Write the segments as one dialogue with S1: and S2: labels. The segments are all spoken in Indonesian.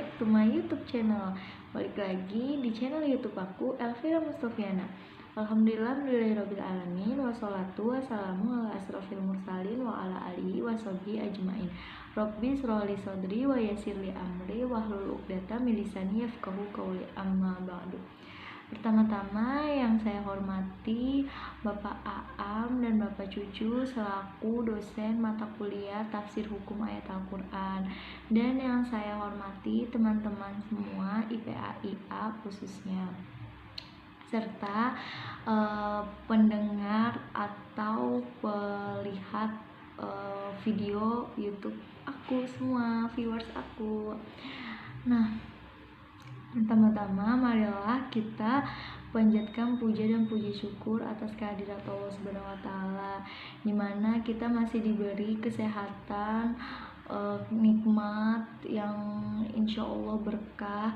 S1: back to my YouTube channel. Balik lagi di channel YouTube aku, Elvira Mustofiana. Alhamdulillahirobbilalamin, wassalatu wassalamu ala asrofil mursalin wa ala alihi washabihi ajmain. Rabbi shrahli sadri wa yassirli amri wahlul 'uqdatam min lisani yafqahu qawli, amma ba'du. Pertama-tama yang saya hormati Bapak Aam dan Bapak Cucu selaku dosen mata kuliah Tafsir Hukum Ayat Al-Quran, dan yang saya hormati teman-teman semua IPA IA khususnya, serta pendengar atau pelihat video YouTube aku semua, viewers aku. Nah, pertama-tama marilah kita panjatkan puja dan puji syukur atas kehadirat Allah Subhanahu wa taala, di mana kita masih diberi kesehatan, nikmat yang insya Allah berkah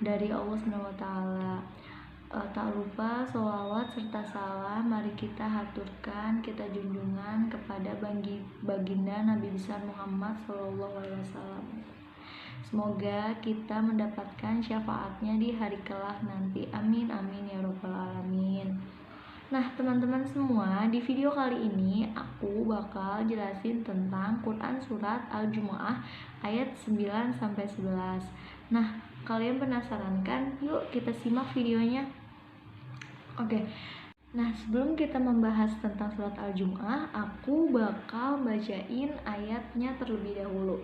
S1: dari Allah Subhanahu wa taala. Tak lupa sholawat serta salam mari kita haturkan, kita junjungan kepada baginda Nabi besar Muhammad SAW. Semoga kita mendapatkan syafaatnya di hari kelak nanti. Amin amin ya robbal alamin. Nah teman-teman semua, di video kali ini aku bakal jelasin tentang Quran Surat Al-Jumu'ah ayat 9-11. Nah kalian penasaran kan? Yuk kita simak videonya. Oke. Nah sebelum kita membahas tentang Surat Al-Jumu'ah, aku bakal bacain ayatnya terlebih dahulu.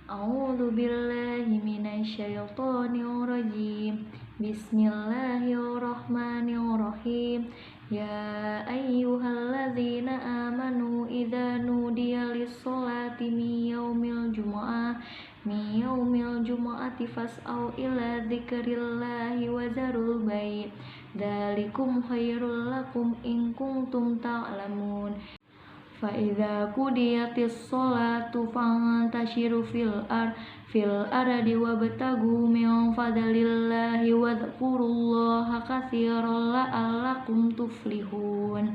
S1: A'udzu billahi minasyaitonir rajim. Bismillahirrahmanirrahim. Ya ayyuhalladzina amanu idza nudiya lis-sholati min yaumil jumu'ati fas'au ila dzikrillahi wa zarul bai'. Dzalikum khairul lakum in kuntum ta'lamun. Fa'idha qudiyatis sholatu fantashiru fil ardi wabtagu min fadlillahi wadhkurullaha katsiran la'allakum tuflihun.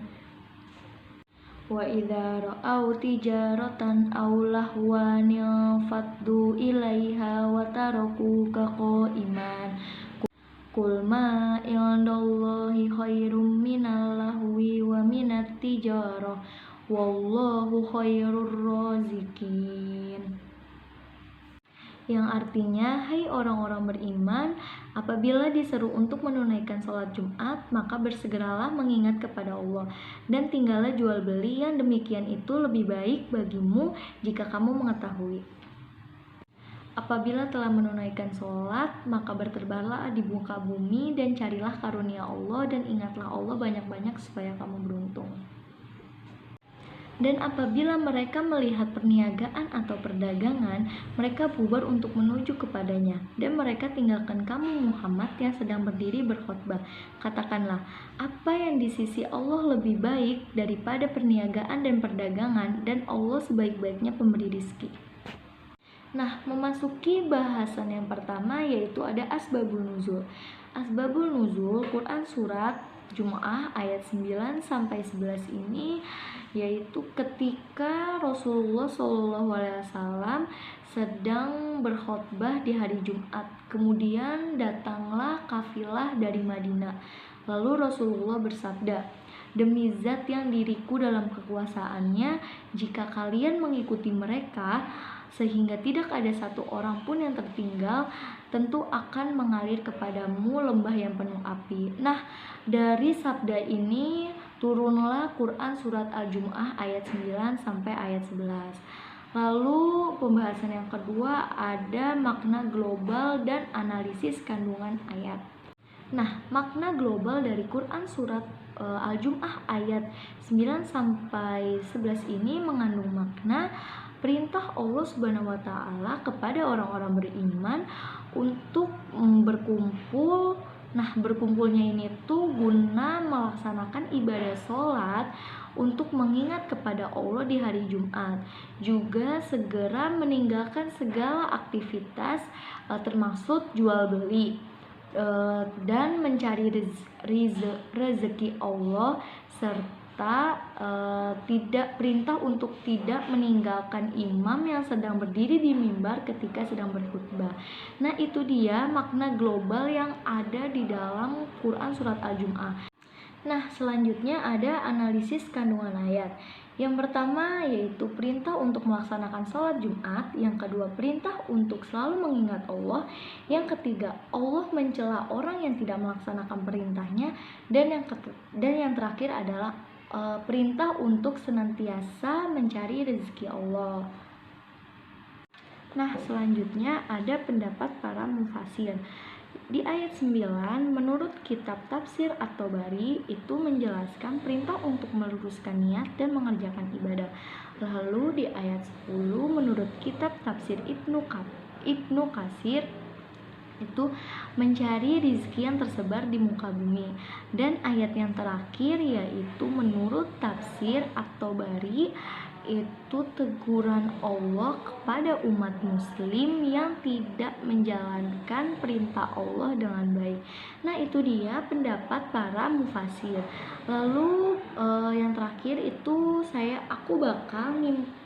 S1: Wa idza ra'aw tijaratan aw lahwan faddu ilaiha wa tarakuka qa'iman. Qul ma indallahi khairum minal lahwi wa minat tijarah wallahu khairur razikin. Yang artinya, hai orang-orang beriman, apabila diseru untuk menunaikan sholat Jumat, maka bersegeralah mengingat kepada Allah, dan tinggallah jual beli, yang demikian itu lebih baik bagimu jika kamu mengetahui. Apabila telah menunaikan sholat, maka bertebaranlah di muka bumi dan carilah karunia Allah, dan ingatlah Allah banyak-banyak supaya kamu beruntung. Dan apabila mereka melihat perniagaan atau perdagangan, mereka bubar untuk menuju kepadanya, dan mereka tinggalkan kamu Muhammad yang sedang berdiri berkhutbah. Katakanlah, apa yang di sisi Allah lebih baik daripada perniagaan dan perdagangan, dan Allah sebaik-baiknya pemberi rezeki. Nah, memasuki bahasan yang pertama, yaitu ada Asbabul Nuzul. Asbabul Nuzul Quran Surat Jumu'ah ayat 9-11 ini, yaitu ketika Rasulullah SAW sedang berkhutbah di hari Jumat. Kemudian datanglah kafilah dari Madinah. Lalu Rasulullah bersabda, demi zat yang diriku dalam kekuasaannya, jika kalian mengikuti mereka sehingga tidak ada satu orang pun yang tertinggal, tentu akan mengalir kepadamu lembah yang penuh api. Nah, dari sabda ini turunlah Quran Surat Al-Jumu'ah ayat 9 sampai ayat 11. Lalu pembahasan yang kedua ada makna global dan analisis kandungan ayat. Nah, makna global dari Quran Surat Al-Jumu'ah ayat 9 sampai 11 ini mengandung makna perintah Allah Subhanahu wa taala kepada orang-orang beriman untuk berkumpul. Nah, berkumpulnya ini tuh guna melaksanakan ibadah sholat untuk mengingat kepada Allah di hari Jumat. Juga segera meninggalkan segala aktivitas termasuk jual beli dan mencari rezeki Allah serta kita tidak perintah untuk tidak meninggalkan imam yang sedang berdiri di mimbar ketika sedang berkhutbah. Nah, itu dia makna global yang ada di dalam Quran surat Al-Jumu'ah. Nah, selanjutnya ada analisis kandungan ayat. Yang pertama yaitu perintah untuk melaksanakan sholat Jumat. Yang kedua, perintah untuk selalu mengingat Allah. Yang ketiga, Allah mencela orang yang tidak melaksanakan perintahnya. Dan yang terakhir adalah perintah untuk senantiasa mencari rezeki Allah. Nah, selanjutnya ada pendapat para mufasir. Di ayat 9, menurut kitab tafsir At-Tabari itu menjelaskan perintah untuk meluruskan niat dan mengerjakan ibadah. Lalu di ayat 10, menurut kitab tafsir Ibnu Katsir itu mencari rizki yang tersebar di muka bumi. Dan ayat yang terakhir yaitu menurut tafsir At-Tabari itu teguran Allah kepada umat muslim yang tidak menjalankan perintah Allah dengan baik. Nah, itu dia pendapat para mufasir. Lalu yang terakhir itu aku bakal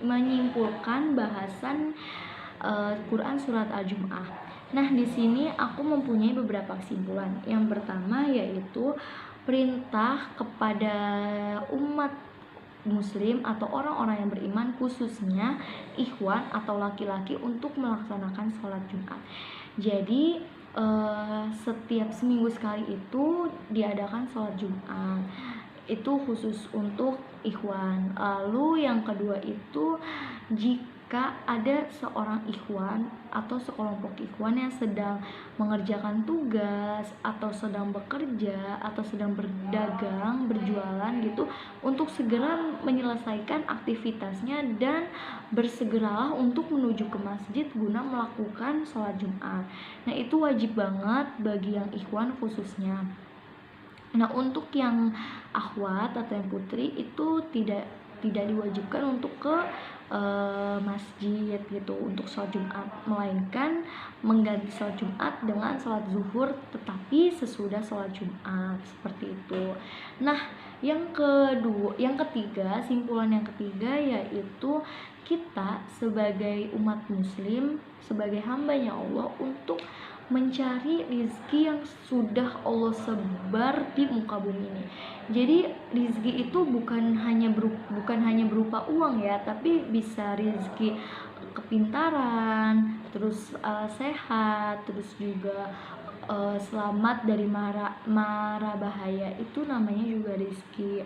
S1: menyimpulkan bahasan Quran surat Al-Jumu'ah. Nah, di sini aku mempunyai beberapa kesimpulan. Yang pertama yaitu perintah kepada umat muslim atau orang-orang yang beriman, khususnya ikhwan atau laki-laki, untuk melaksanakan sholat Jumat. Jadi setiap seminggu sekali itu diadakan sholat Jumat, itu khusus untuk ikhwan. Lalu yang kedua itu, jika ada seorang ikhwan atau sekelompok ikhwan yang sedang mengerjakan tugas atau sedang bekerja atau sedang berdagang, berjualan gitu, untuk segera menyelesaikan aktivitasnya dan bersegeralah untuk menuju ke masjid guna melakukan sholat Jumat. Nah, itu wajib banget bagi yang ikhwan khususnya. Nah, untuk yang akhwat atau yang putri itu tidak diwajibkan untuk ke masjid gitu untuk sholat Jumat, melainkan mengganti sholat Jumat dengan sholat zuhur tetapi sesudah sholat Jumat, seperti itu. Nah, yang ketiga, simpulan yang ketiga yaitu kita sebagai umat muslim, sebagai hambanya Allah, untuk mencari rizki yang sudah Allah sebar di muka bumi ini. Jadi rizki itu bukan hanya berupa uang ya, tapi bisa rizki kepintaran, terus sehat, terus juga selamat dari mara bahaya, itu namanya juga rizki.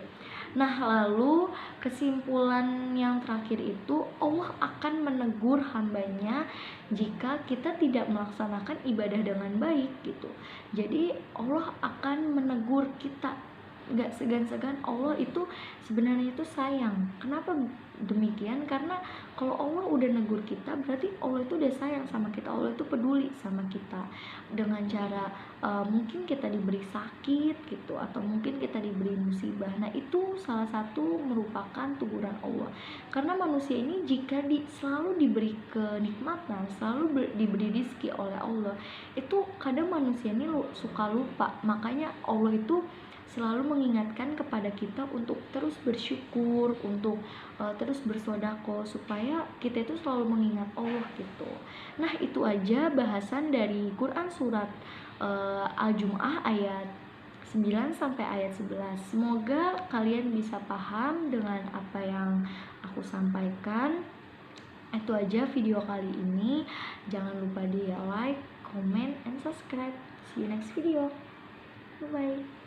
S1: Nah, lalu kesimpulan yang terakhir itu, Allah akan menegur hambanya jika kita tidak melaksanakan ibadah dengan baik gitu. Jadi Allah akan menegur kita, gak segan-segan. Allah itu sebenarnya itu sayang. Kenapa demikian? Karena kalau Allah udah negur kita, berarti Allah itu udah sayang sama kita, Allah itu peduli sama kita. Dengan cara mungkin kita diberi sakit gitu, atau mungkin kita diberi musibah. Nah, itu salah satu merupakan teguran Allah. Karena manusia ini jika selalu diberi kenikmatan, selalu diberi rezeki oleh Allah, itu kadang manusia ini suka lupa. Makanya Allah itu selalu mengingatkan kepada kita untuk terus bersyukur, untuk terus bersedekah, supaya kita itu selalu mengingat Allah gitu. Nah, itu aja bahasan dari Quran surat Al-Jumu'ah ayat 9 sampai ayat 11. Semoga kalian bisa paham dengan apa yang aku sampaikan. Itu aja video kali ini. Jangan lupa di like, comment, and subscribe. See you next video. Bye bye.